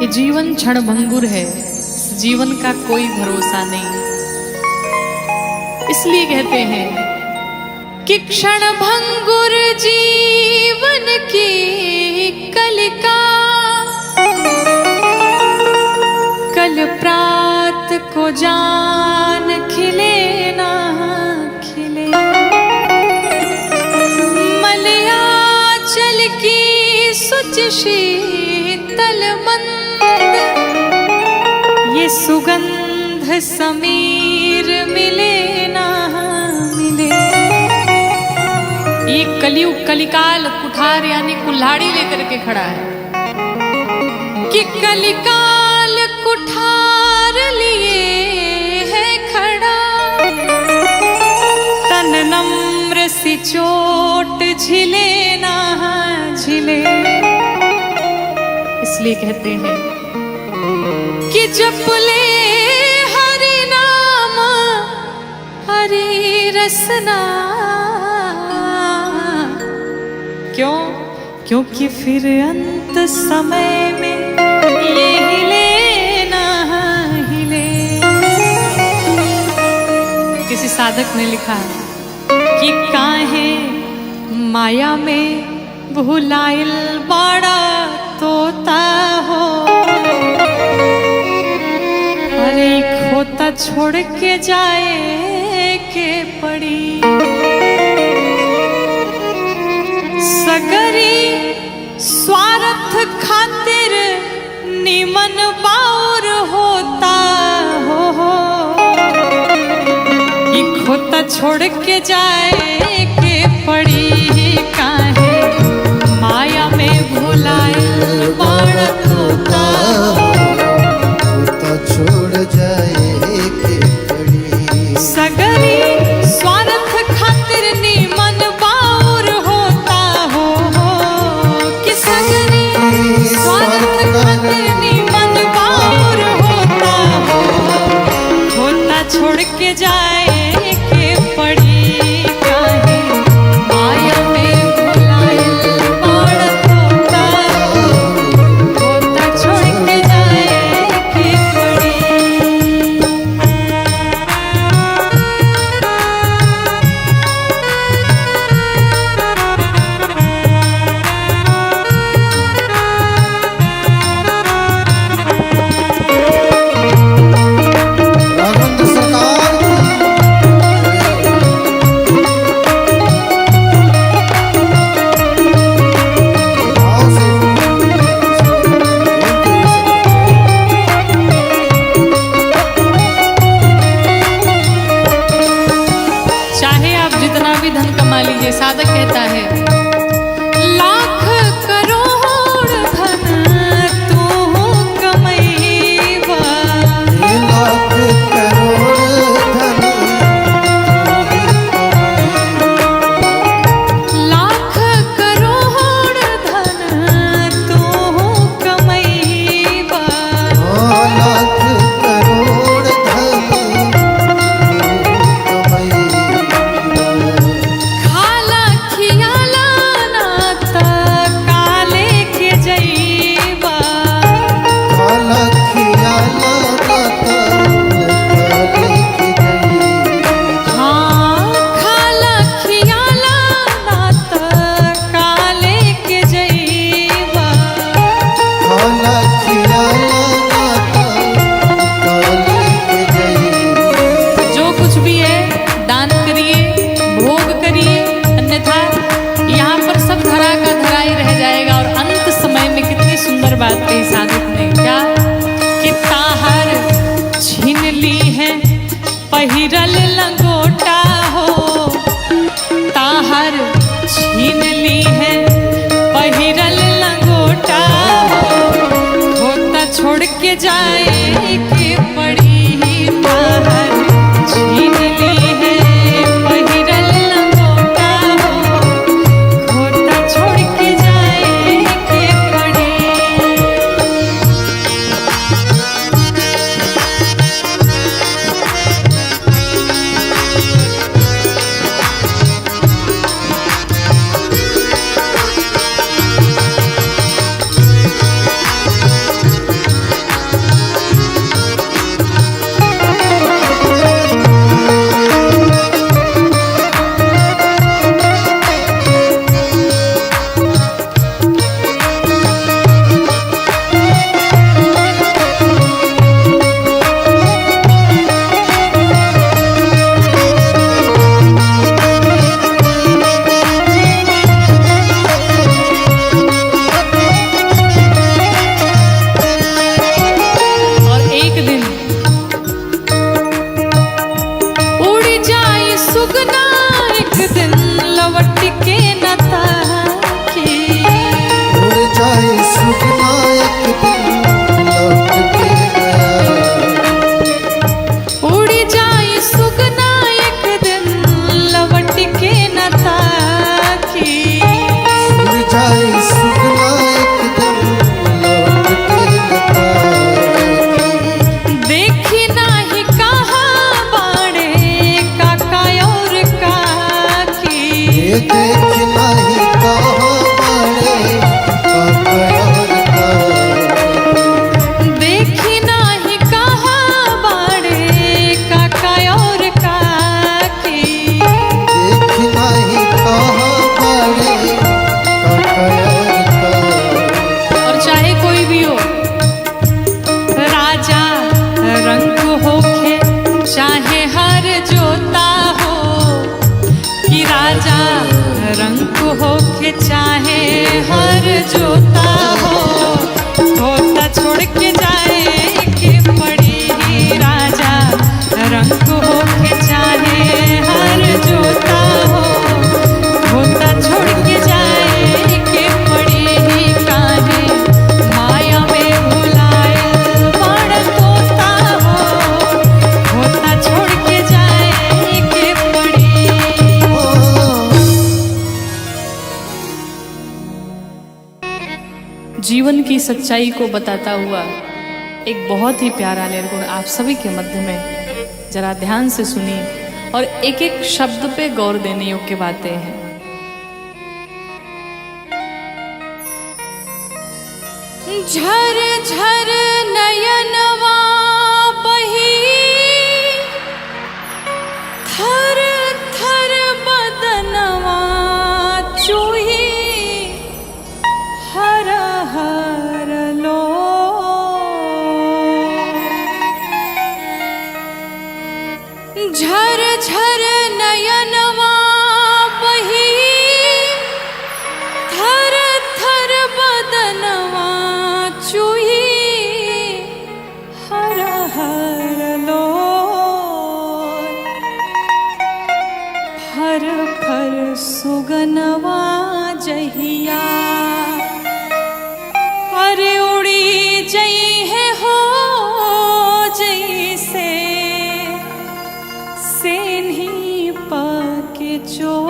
ये जीवन क्षणभंगुर है, इस जीवन का कोई भरोसा नहीं। इसलिए कहते हैं कि क्षणभंगुर जीवन की कलिका, कल प्रात को जान खिले ना खिले। मलयाचल की सुच शीतल मंद, ये सुगंध समीर मिले ना मिले। ये कलियुग कलिकाल कुठार यानी कुल्हाड़ी लेकर के खड़ा है कि कलिकाल कुठार लिए है खड़ा। तन नम्र सी चोट झिले ना झिले। इसलिए कहते हैं कि जप ले हरि नाम हरि रसना। क्यों? क्योंकि फिर अंत समय में ये हिले ना हिले। किसी साधक ने लिखा कि काहे माया में भुलाइल बड़ा तोता हो। अरे खोता छोड़ के जाए के पड़ी। सगरी स्वार्थ खातिर निमन बाउर होता हो। ये खोता छोड़ के जाए के पड़ी। काहे माया में भुलाइल बड़ा तोता, खोता छोड़ जाए के पड़ी। सगरी स्वार्थ खातिर निमन बाउर होता हो। कि सगरी स्वार्थ खातिर निमन बाउर होता हो। खोता छोड़ के जाए के पड़ी। काहे माया में भुलाइल बड़ा तोता, खोता छोड़ के जाए के पड़ी। राघवेंद्र सरकार चाहे आप जितना भी धन कमा लीजिए, साधक कहता है लाख करोड़ धन तू कमैबा। लाख करोड़ धन लाख करोड़ धन तू कमैबा। लाख करोड़ धन खाला खियाला ना त काले के जइबा। खाला खियाला नाता काले के जई। हाँ खाला खियाला ना त काले के जइबा। खाला खियाला नाता काले के जई। जो कुछ भी है दान करिए, भोग करिए, अन्यथा यहाँ पर सब धरा का धरा ही रह जाएगा। और अंत समय में कितनी सुंदर बात कही साधक ने, क्या कि ताहर छीन ली है पहिरल लंगोटा हो। ताहर छीन ली है पहिरल लंगोटा हो। होता छोड़ के जाए के पड़ी। ताहर छीन ली है पहिरल लंगोटा हो। होता छोड़ के जाए के पड़ी। जीवन की सच्चाई को बताता हुआ एक बहुत ही प्यारा निर्गुण आप सभी के मध्य में जरा ध्यान से सुनिए और एक एक शब्द पे गौर देने योग्य बातें हैं। झर झर नयनवा बही, थर थर बदनवा चूही, हर हर लो। झर झर नयनवा बही, थर थर बदनवा चूही, हर हर लो। फर फर सुगनवा जहिया, अरे उड़ी जई है हो जैसे सेन्ही पाके चोर।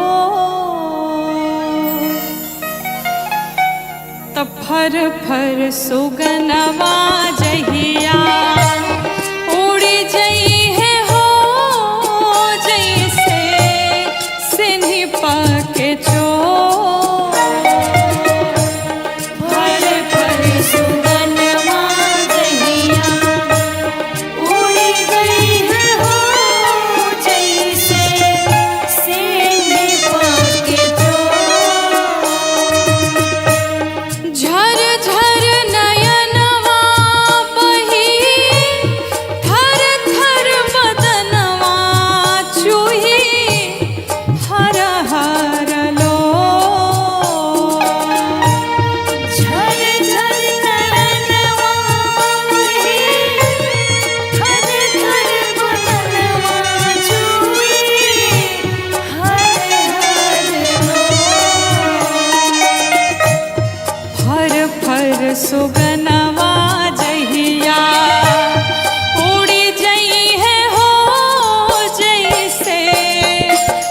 तब फर फर सुगनवा जहिया, उड़ी जई है हो जैसे सेन्ही पाके चोर। फर फर सुगनवा जहिया, उड़ी गई है हो जैसे सेन्ही पाके चोर। झर झर नयनवा बही, थर थर बदनवा चूही, हर हर लो। झर झर नयनवा बही, थर थर बदनवा चूही, हर हर लो। फर फर सुगनवा जहिया, उड़ी जई है हो जैसे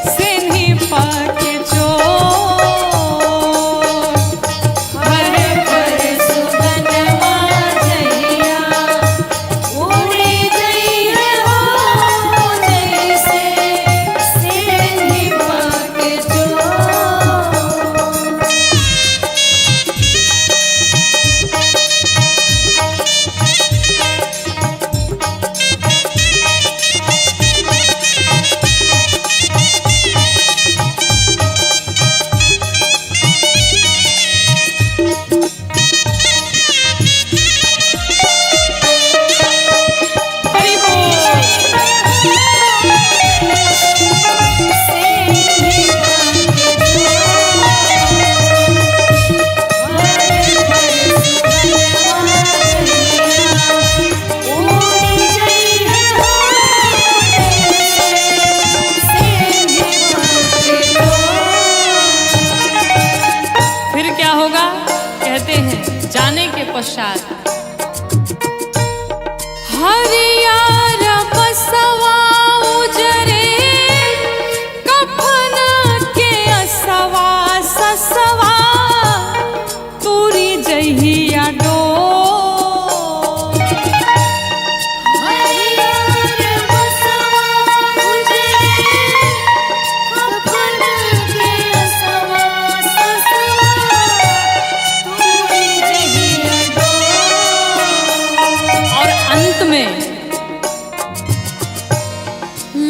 सेन्ही पाके चोर। फर फर सुगनवा जहिया, उड़ी जई है हो जैसे सेन्ही पाके चोर। हरि बोल। सेन्ही पाके फिर क्या होगा? कहते हैं जाने के पश्चात हरियर बसवा उजरे, कफन के असवा ससवा, तुरी जहिया डोर। हरियर बसवा उजरे, कफन के असवा ससवा, तुरी जहिया डोर। और अंत में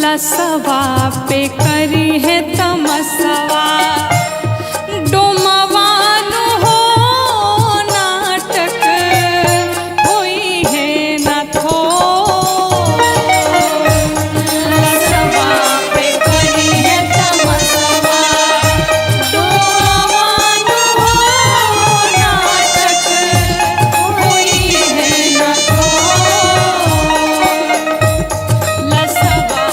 लसवा पे करी है तमसवा, डोमवानु हो नाटक होई है न थोर। लसवा पे करी है तमसवा, डोमवानु हो नाटक होई है न थोर। लसवा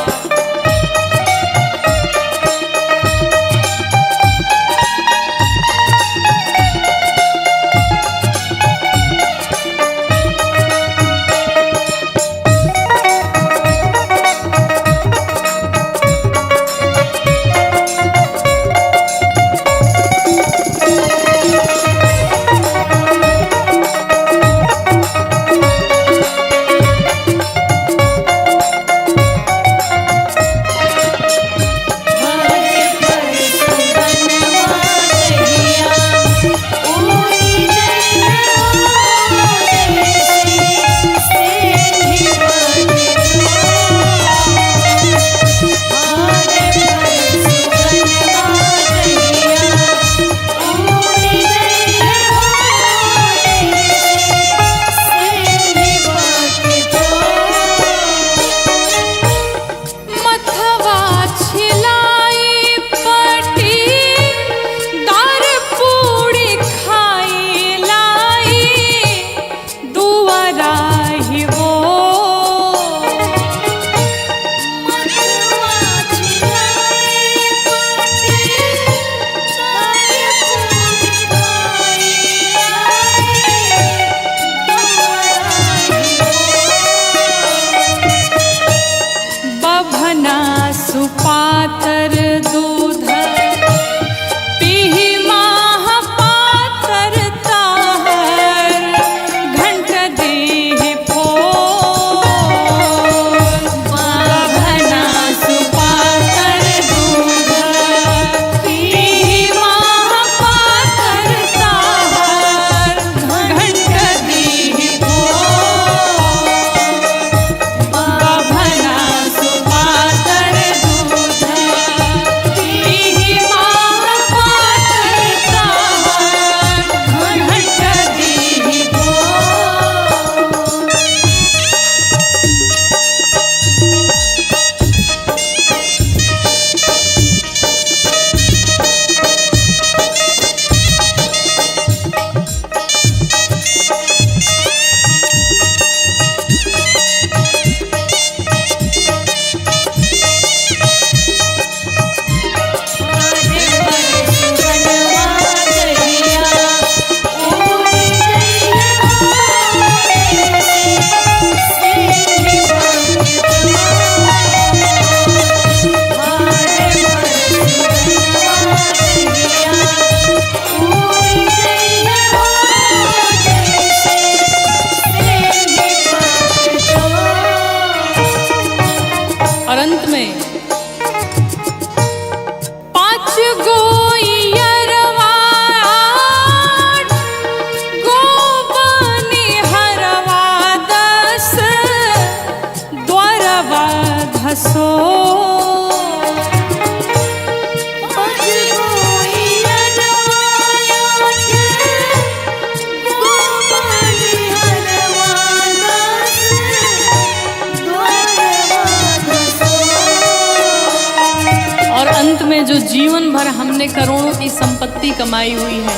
जिसने करोड़ों की संपत्ति कमाई हुई है,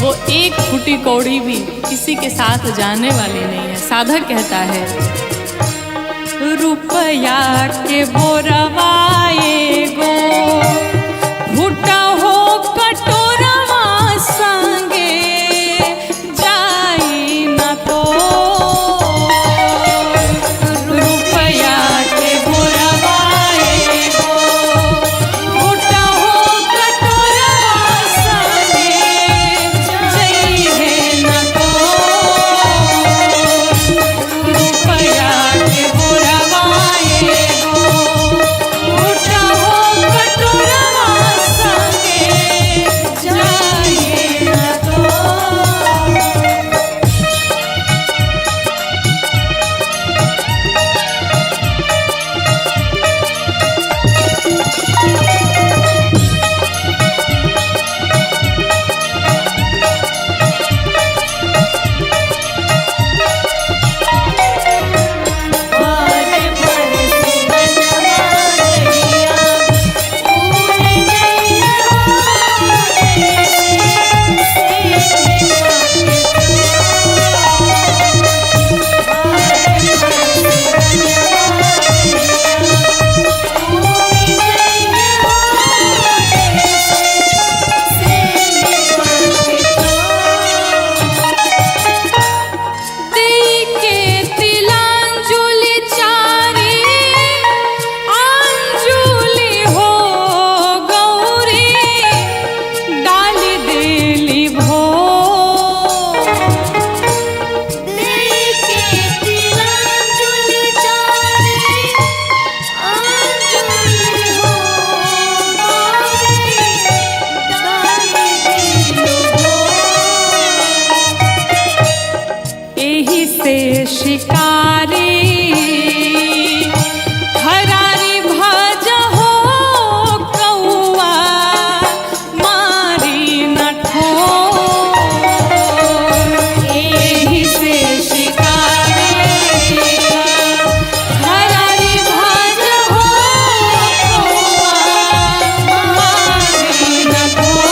वो एक फूटी कौड़ी भी किसी के साथ जाने वाली नहीं है। साधक कहता है, रुपया के बोरवाए गो फूटा हो कटोरवा संगे जाई न तो। रुपया के बोरवाए गो फूटा हो कटोरवा संगे जाई है न तो। रुपया के बोरवाए गो फूटा हो कटोरवा संगे जाई न तो। एही से शिकारी हरारी भज हो कौआ मारी न ठोर। एही से शिकारी हरारी भज हो कौआ मारी न ठोर।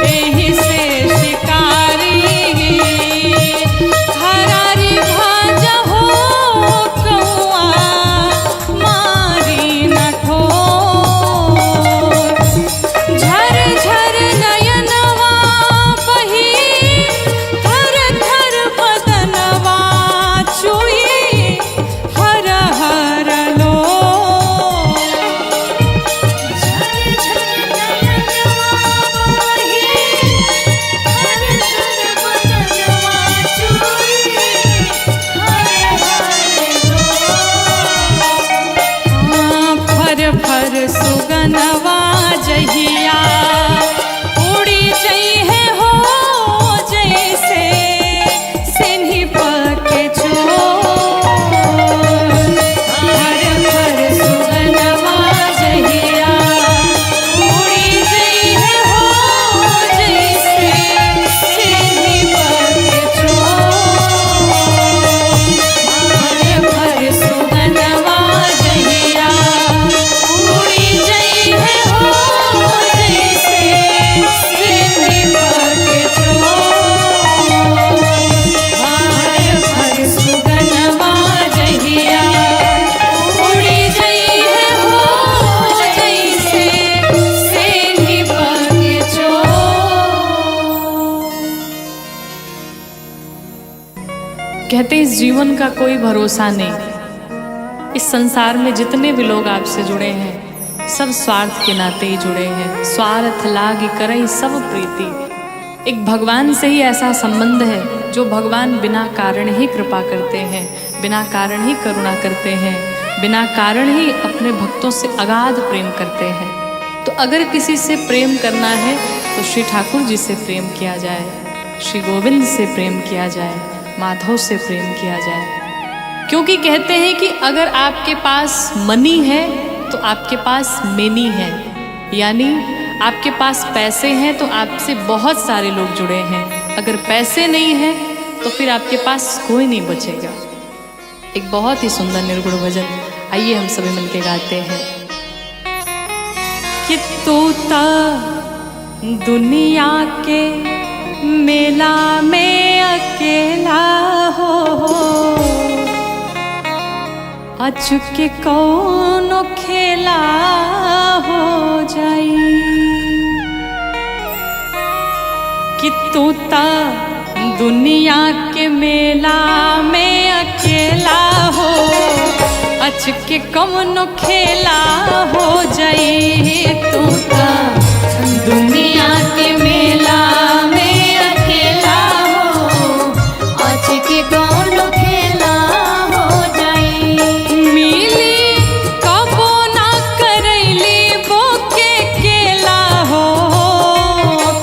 एही से शिकारी हरारी भाज हो कौआ मारी न ठोर। झर झर नयनवा बही थर थर बदनवा चुई हर हर लो। झर झर नयनवा बही थर थर बदनवा चुई हर हर लो। फर फर सुगनवा जहिया उड़ी जई है हो जैसे सिन्ही पके चोर। फर फर सुगनवा जहिया उड़ी जई है हो जैसे सिन्ही पके चोर। फर फर सुगनवा जहिया उड़ी जई है हो जैसे सिन्ही पके चोर। फर फर सुगनवा जहिया उड़ी जई है हो जैसे सिन्ही पके चोर। कहते हैं, इस जीवन का कोई भरोसा नहीं। इस संसार में जितने भी लोग आपसे जुड़े हैं, सब स्वार्थ के नाते ही जुड़े हैं। स्वार्थ लाग करई सब प्रीति। एक भगवान से ही ऐसा संबंध है जो भगवान बिना कारण ही कृपा करते हैं, बिना कारण ही करुणा करते हैं, बिना कारण ही अपने भक्तों से अगाध प्रेम करते हैं। तो अगर किसी से प्रेम करना है तो श्री ठाकुर जी से प्रेम किया जाए, श्री गोविंद से प्रेम किया जाए, माधव से प्रेम किया जाए। क्योंकि कहते हैं कि अगर आपके पास मनी है तो आपके पास मेनी है, यानी आपके पास पैसे हैं तो आपसे बहुत सारे लोग जुड़े हैं। अगर पैसे नहीं हैं तो फिर आपके पास कोई नहीं बचेगा। एक बहुत ही सुंदर निर्गुण भजन, आइए हम सभी मिलके गाते हैं कि तोता दुनिया के मेला में अकेला हो अचुके कौनो खेला हो जाई कि तोता दुनिया के मेला में अकेला हो अचके कौनो खेला हो जाई तोता दुनिया के मेला में अकेला हो अचके कौनो खेला हो जाई मिली कबो ना करैली बोके केला हो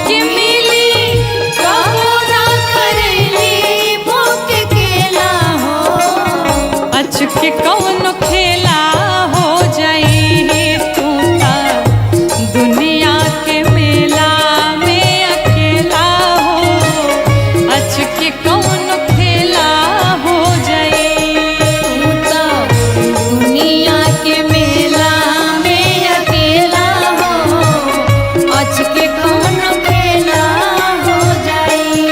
कि मिली कबो ना करैली बोके केला हो अचके कौनो खेला हो जाई तोता दुनिया के मेला में अकेला हो अचके कौनो खेला हो जाई तोता दुनिया के मेला में अकेला हो अचके कौनो खेला हो जाई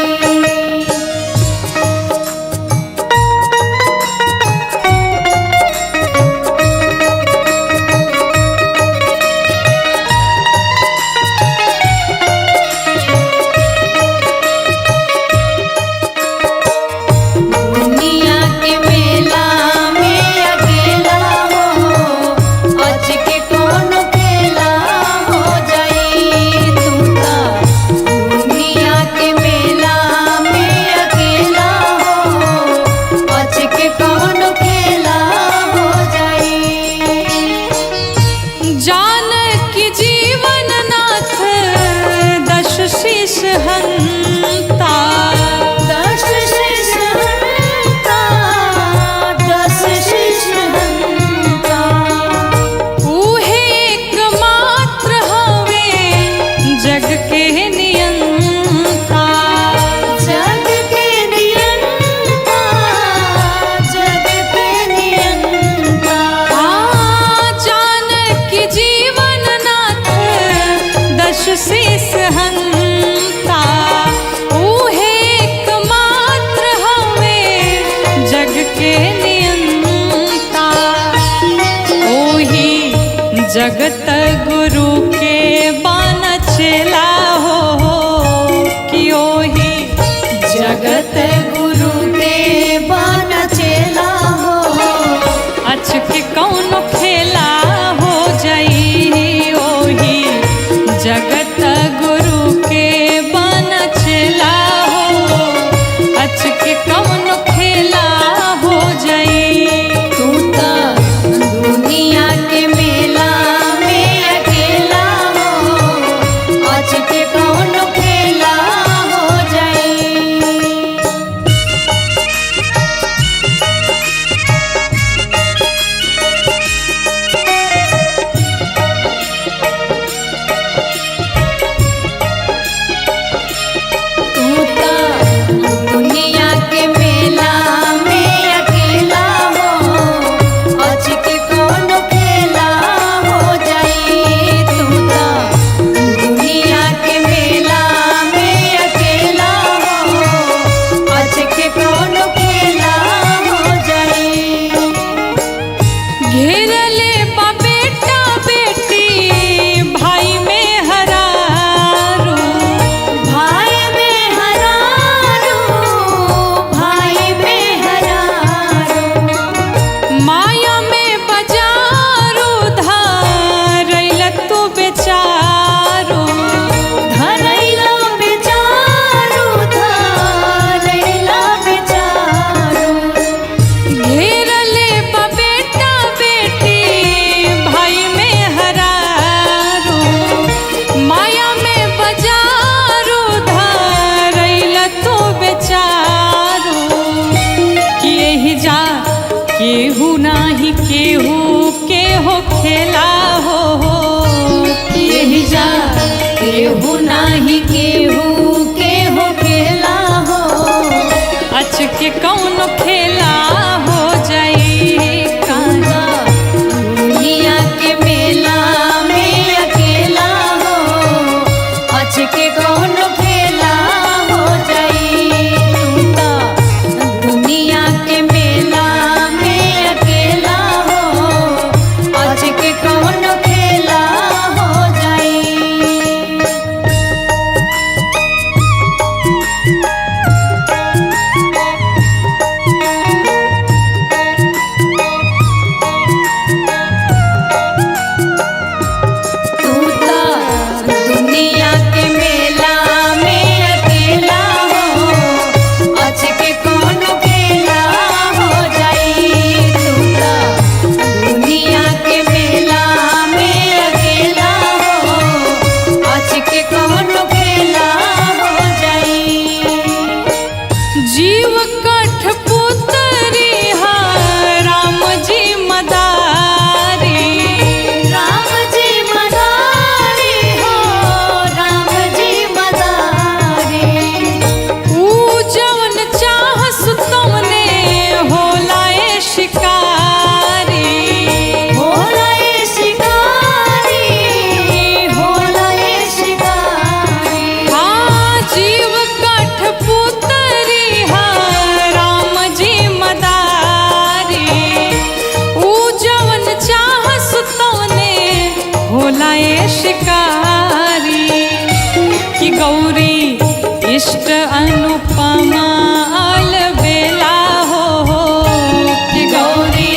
दुनिया के मेला में अकेला हो अचके कौनो खेला हो जाई तोता दुनिया के मेला में अकेला हो अचके कौनो खेला हो जाई जान की जीवन नाथ दश शीश हंता दश शीश हंता दश शीश हंता ऊहे एकमात्र हवे जग के नियंता जग के नियंता जग के नियंता जान की जीवन नाथ दश शीश हंता ऊहे एकमात्र हवे जग के नियंता ओही जगत गुरु के बान चेला हो कि ओही जगत गुरु के बान चेला हो अचके कौनो खेला हो जाई ओही जगत गुरु के बान चेला हो अचके कौनो खेला हो जाई तोता दुनिया के मेला में अकेला हो अचके कौनो खेला हो जाई तोता दुनिया के मेला में अकेला हो अचके कौनो खेला हो जाई तोता दुनिया के मेला में अकेला हो अचके कौनो खेला हो जाई घेरले बा बेटा बेटी भाई में हरारू भाई में हरारू भाई में हरारू माया में बजारू धरैल तू बेचारू धरैल बेचारू धरैल बेचारू घेरले बा बेटा बेटी भाई में हरारू माया में बजारू धरैल तू बेचारू कि यही जा केहू नाही केहू के हो खेला हो कि यही जा केहू नाही केहू के हो खेला हो अचके कौनो खेला हो जाई कांदा दुनिया के मेला में अकेला के कौन खेला हो जाई। तू तो दुनिया के मेला में अकेला हो, आज के कौन खेला हो जाई। जीव कठपुतरी हा राम जी मदारी, राम जी मदारी हो, राम जी मदारी। ऊ जवन चाहस तमने होला ए शिकारी, होला ए शिकारी, होला ए शिकारी। हाँ जीव कठपुतरी राम जी मदारी, ऊ जवन चाहस तोने होला ए शिकारी। कि गौरी इष्ट अनुपमा अलबेला हो, कि गौरी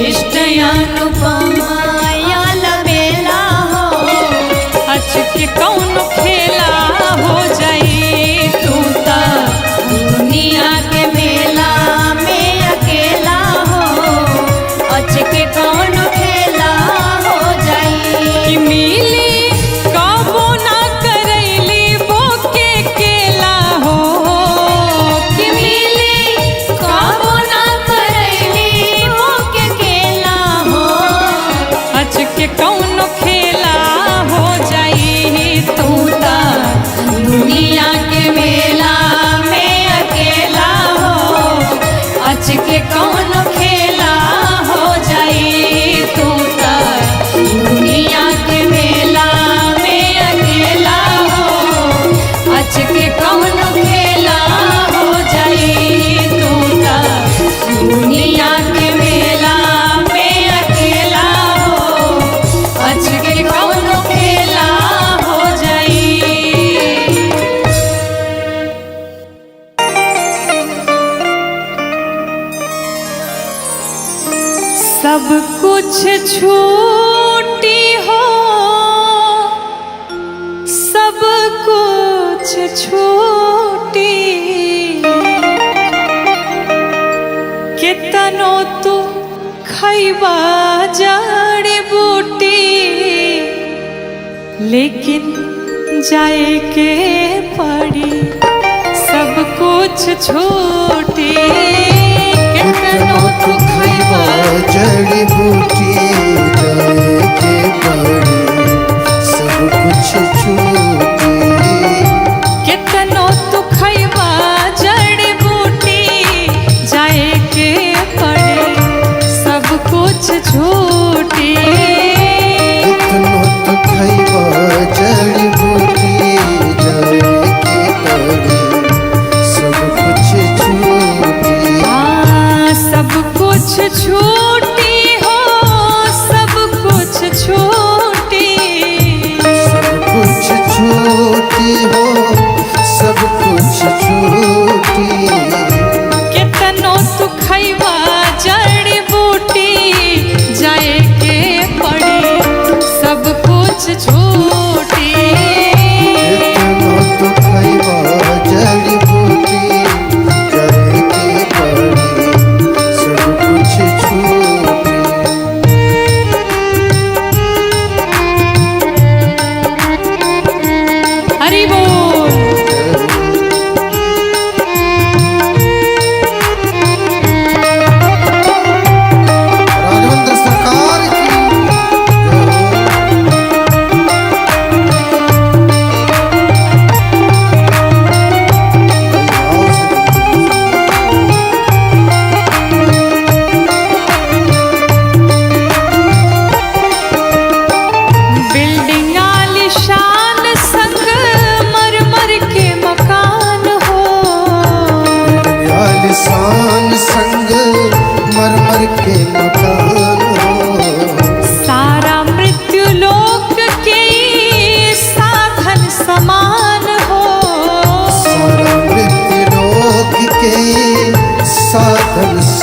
इष्ट अनुपमा अलबेला हो, अच के कौन खेला हो जाई। तू ता दुनिया के मेला में अकेला हो, अच के कौन खेला हो जाई। कि मिली कबो ना करैली बोके केला हो, कि मिली कबो ना करैली बोके केला हो, अच के कौन खेला हो जाई। तू ता दुनिया के मेला में अकेला हो, अच के कौन खेला हो जाई। तू ता दुनिया के मेला में अकेला हो, अच के कौन खेला हो जाई। तू ता दुनिया के मेला में अकेला हो, अच के कौन खेला हो जाई। सब कुछ छूटी हो, सब कुछ छूटी, कितनो तू खैबा जड़ी बूटी, लेकिन जाए के पड़ी सब कुछ छूटी। कितनो तू खैबा जड़ी बूटी, जाए के पड़ी सब कुछ छूटी। कितनो तू खैबा जड़ी बूटी, जाए के पड़ी सब कुछ छूटी। कितनो तू खैबा जड़ी बूटी, जाए के पड़ी सब कुछ छूटी। हाँ सब कुछ छूटी हो,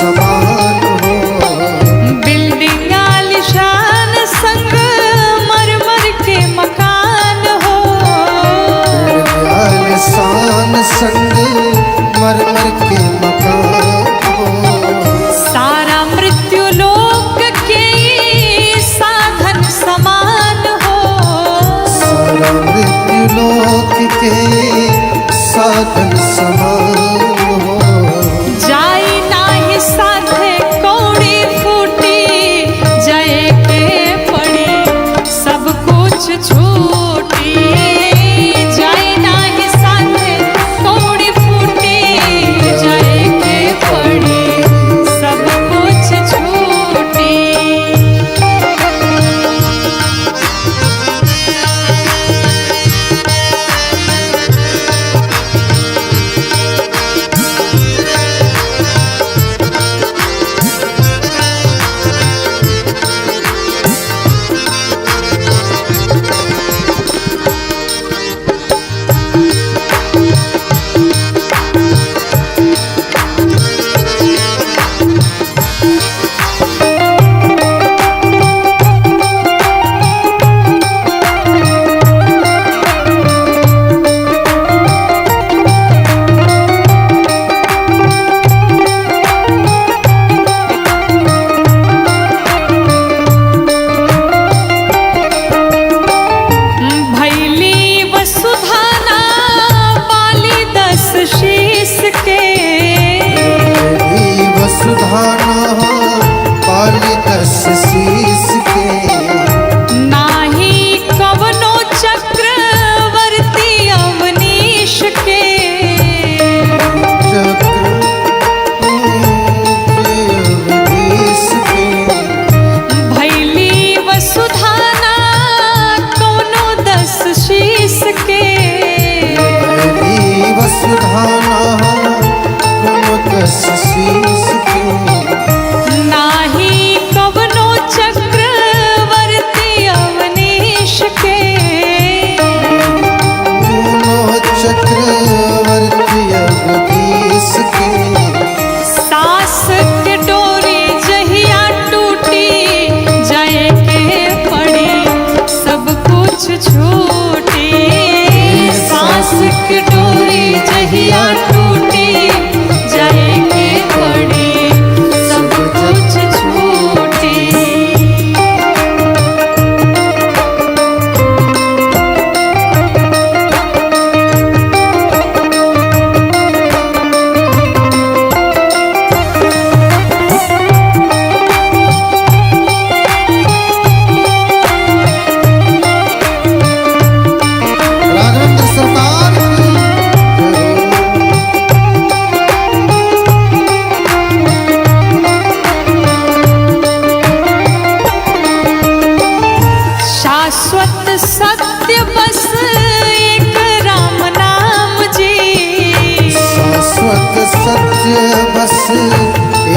समान हो। बिल्डिंग आलिशान संग मरमर के मकान हो। आलिशान संग मरमर के मकान हो। सारा मृत्यु लोक के साधन समान हो। सारा मृत्यु लोक के साधन समान हो। जाई नाही साथे कौड़ी फूटी जय के पड़ी सब कुछ छूटी। जाई नाही साथे कौड़ी फूटी जय के पड़ी सब कुछ छूटी। शीश के नाही कवनो चक्रवर्ती अवनीश के। अवनीश के भैली वसुधाना कौनो 10 शीश के। भैली वसुधाना कौनो 10 शीश के। नाही कवनो चक्रवर्ती अवनीश के। चक्रवर्ती अवनीश के। सास के डोरी जहिया टूटी जय के पड़ी सब कुछ छूटी। सास के डोरी जहिया टूटी जय के पड़ी सब कुछ छूटी। राघवेंद्र सरकार की शाश्वत सत्य बस एक राम नाम जी। शाश्वत सत्य बस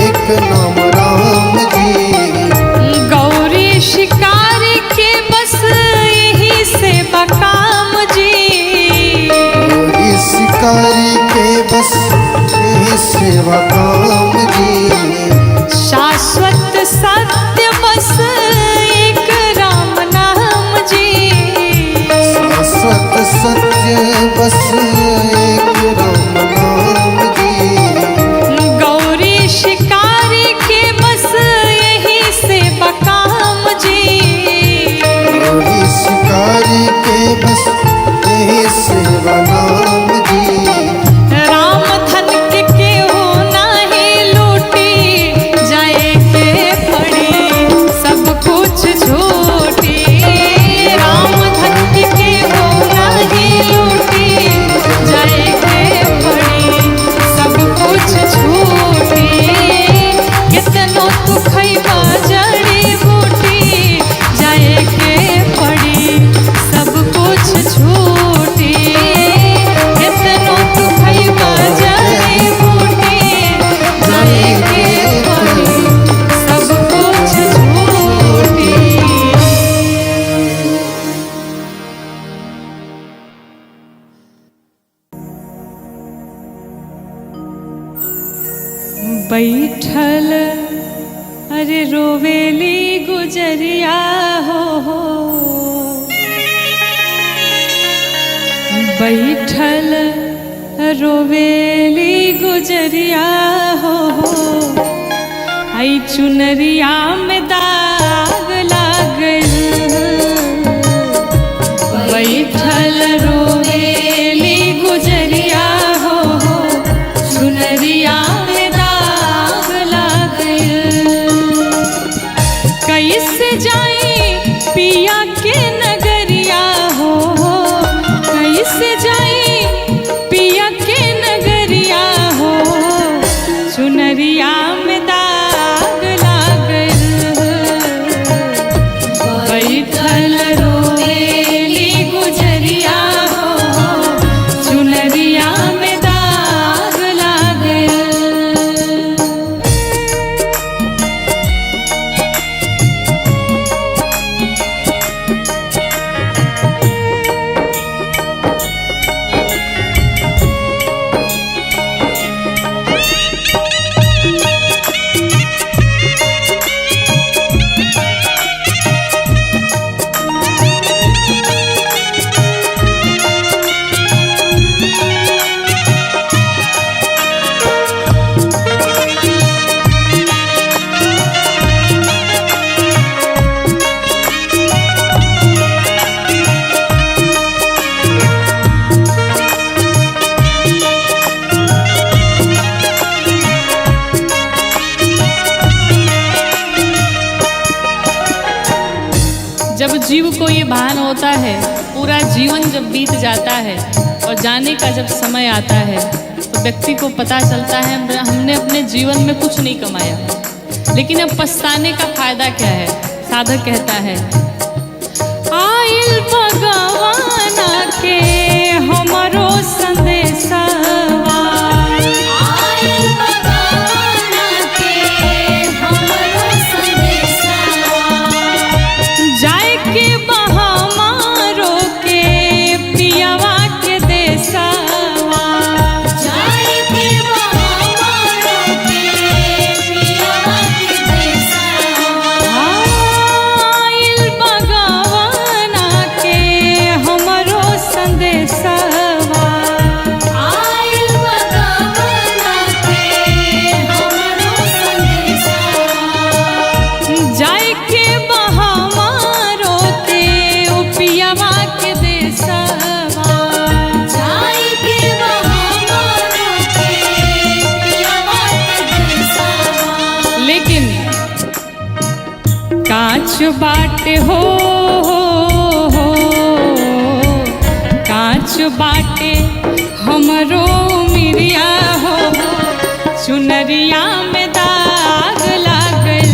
एक नाम राम जी। गौरी शिकारी के बस यही से बकाम जी। गौरी शिकारी के बस यही सेवा काम जी। शाश्वत सत्य बस एक राम नाम जी। शाश्वत सत्य बस एक राम नाम जी। गौरी शिकारी के बस यही से बकाम जी। गौरी शिकारी के बस यही सेवा नाम जी। बैठल अरे रोवेली गुजरिया हो, बैठल रोवेली गुजरिया हो, आई चुनरिया में दाग लागल, बैठल रोवेली गुजरिया हो, चुनरिया में दाग लागल। कैसे जाई पिया के नगरिया हो, कैसे जाई पिया के नगरिया हो, चुनरिया में दाग लागल, बैठल रोवेली गुजरिया हो, चुनरिया में दाग लागल। जब जीव को ये भान होता है, पूरा जीवन जब बीत जाता है और जाने का जब समय आता है, तो व्यक्ति को पता चलता है हमने अपने जीवन में कुछ नहीं कमाया, लेकिन अब पछताने का फायदा क्या है। साधक कहता है, आइल भगवाना के हमरो संदेशवा, आइल भगवाना के हमरो संदेशवा, जाए के बहामारो के पियावा के देशवा, जाए के बहामारो के पियावा के देशवा, आइल भगवाना के हमरो संदेशवा, आइल भगवाना के हमरो संदेशवा, जाए के बहामारो के पियावा के देशवा, जाए के बहामारो के पियावा के देशवा। लेकिन कांच बाटे हो, कांच बाटे हमरो मिरिया हो, चुनरिया में दाग लागल,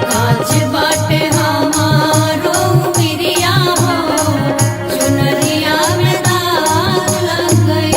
कांच बाटे हमारो मिरिया हो, चुनरिया में दाग लागल।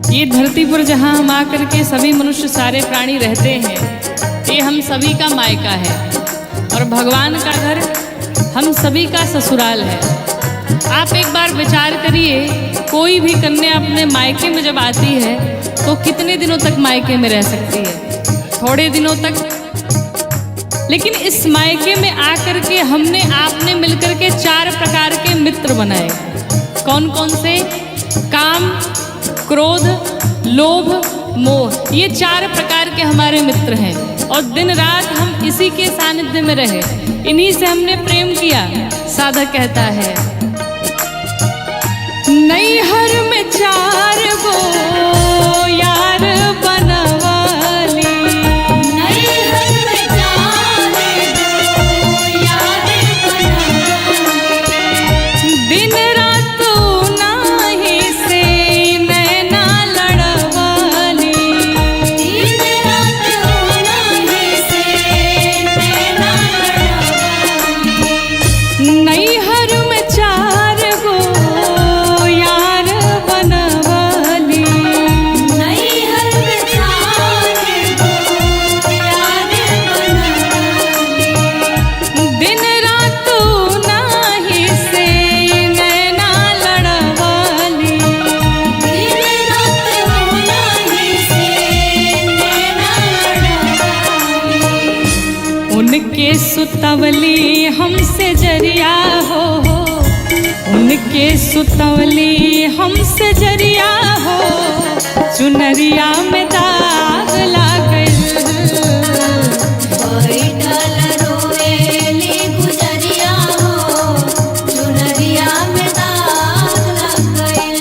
ये धरती पर जहाँ हम आकर के सभी मनुष्य सारे प्राणी रहते हैं, ये हम सभी का मायका है और भगवान का घर हम सभी का ससुराल है। आप एक बार विचार करिए, कोई भी कन्या अपने मायके में जब आती है तो कितने दिनों तक मायके में रह सकती है? थोड़े दिनों तक। लेकिन इस मायके में आकर के हमने आपने मिलकर के 4 प्रकार के मित्र बनाए। कौन कौन से? काम, क्रोध, लोभ, मोह, ये 4 प्रकार के हमारे मित्र हैं और दिन रात हम इसी के सानिध्य में रहे, इन्हीं से हमने प्रेम किया। साधक कहता है, नैहर में के सुतवली हमसे जरिया हो, चुनरिया में दाग लागल। बैठल रोएली गुजरिया हो, चुनरिया में दाग लग गइल।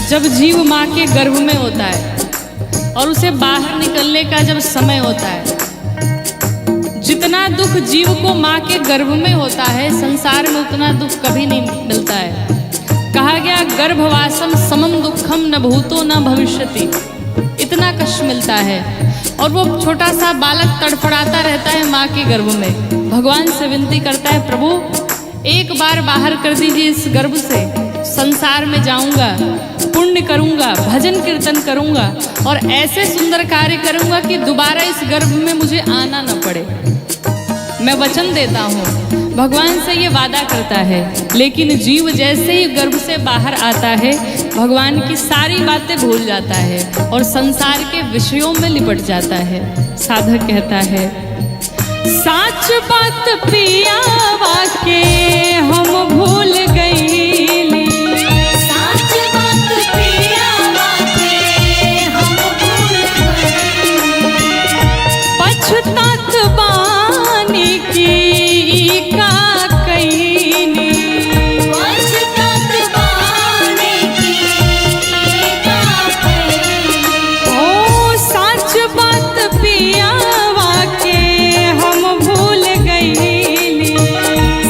जब जीव माँ के गर्भ में होता है और उसे बाहर निकलने का जब समय होता है, जितना दुख जीव को माँ के गर्भ में होता है, संसार में उतना दुख कभी नहीं मिलता है। कहा गया गर्भवासम समम दुखम न भूतो न भविष्यति, इतना कष्ट मिलता है। और वो छोटा सा बालक तड़फड़ाता रहता है माँ के गर्भ में, भगवान से विनती करता है, प्रभु एक बार बाहर कर दीजिए इस गर्भ से, संसार में जाऊंगा, पुण्य करूंगा, भजन कीर्तन करूंगा और ऐसे सुंदर कार्य करूंगा कि दोबारा इस गर्भ में मुझे आना न पड़े। मैं वचन देता हूँ, भगवान से ये वादा करता है। लेकिन जीव जैसे ही गर्भ से बाहर आता है, भगवान की सारी बातें भूल जाता है और संसार के विषयों में लिपट जाता है। साधक कहता है, साच बात पिया वाके हम भूल गईली, साच बात पिया वाके हम भूल गइली। पछतात बानी की का कईनी, पछतात बानी की का कइली। ओ साच बात पिया वाके हम भूल गईली,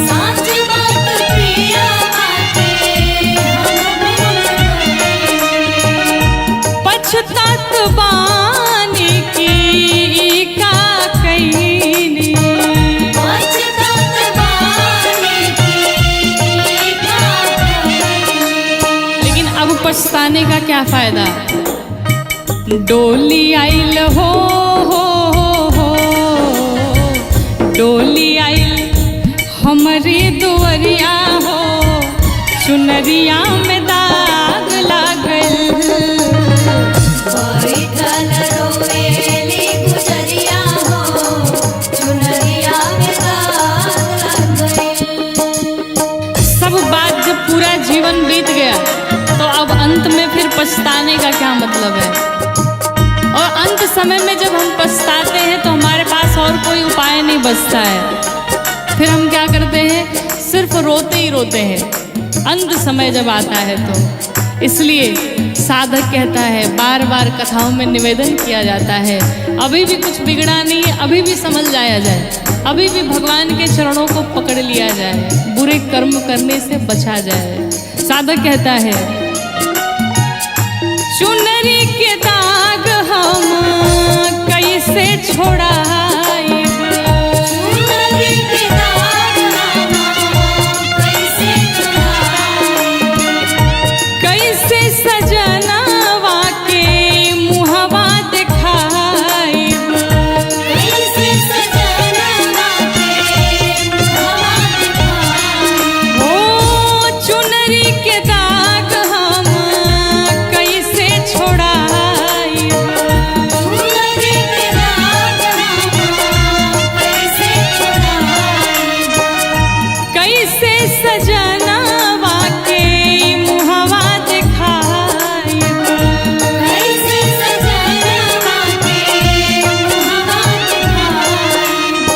साच बात पिया वाके हम भूल गइली। पछतात बानी की का कईनी। पछतात बानी की का कइली। लेकिन अब पछताने का क्या फायदा? डोली आइल हो, डोली आइल हमरी दुवरिया हो, चुनरिया में दाग लागल। बैठल रोएली गुजरिया हो, चुनरिया में दाग लग गइल। सब बात जब पूरा जीवन बीत गया तो अब अंत में फिर पछताने का क्या मतलब है? और अंत समय में जब हम पछताते हैं तो हमारे पास और कोई उपाय नहीं बचता है। फिर हम क्या करते हैं? सिर्फ रोते ही रोते हैं अंत समय जब आता है तो। इसलिए साधक कहता है, बार बार कथाओं में निवेदन किया जाता है, अभी भी कुछ बिगड़ा नहीं है, अभी भी समझ जाया जाए, अभी भी भगवान के चरणों को पकड़ लिया जाए, बुरे कर्म करने से बचा जाए। साधक कहता है, चुनरी के दाग हम कैसे छोड़ाई, चुनरी के दाग हम कैसे छुड़ाई। कैसे सजनवा के मुहवा दिखाई, कैसे सजनवा के मुहवा दिखाई। ओ चुनरी के दाग हम कैसे छोड़ाई, चुनरी के दाग हम कैसे छुड़ाई। कैसे सजनवा के मुहवा दिखाई। कैसे सजनवा के मुहवा दिखाई।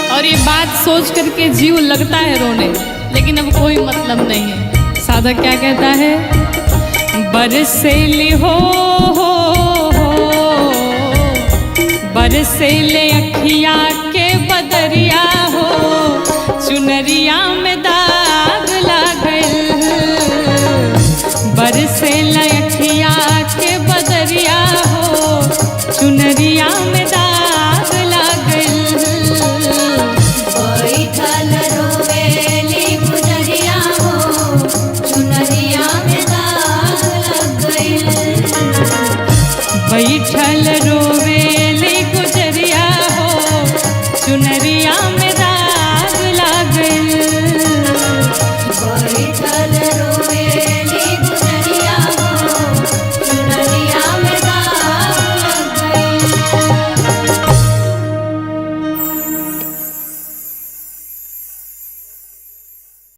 और ये बात सोच करके जीव लगता है रोने, लेकिन अब कोई मतलब नहीं है। साधक क्या कहता है, बरसेली हो, बरसेले अखिया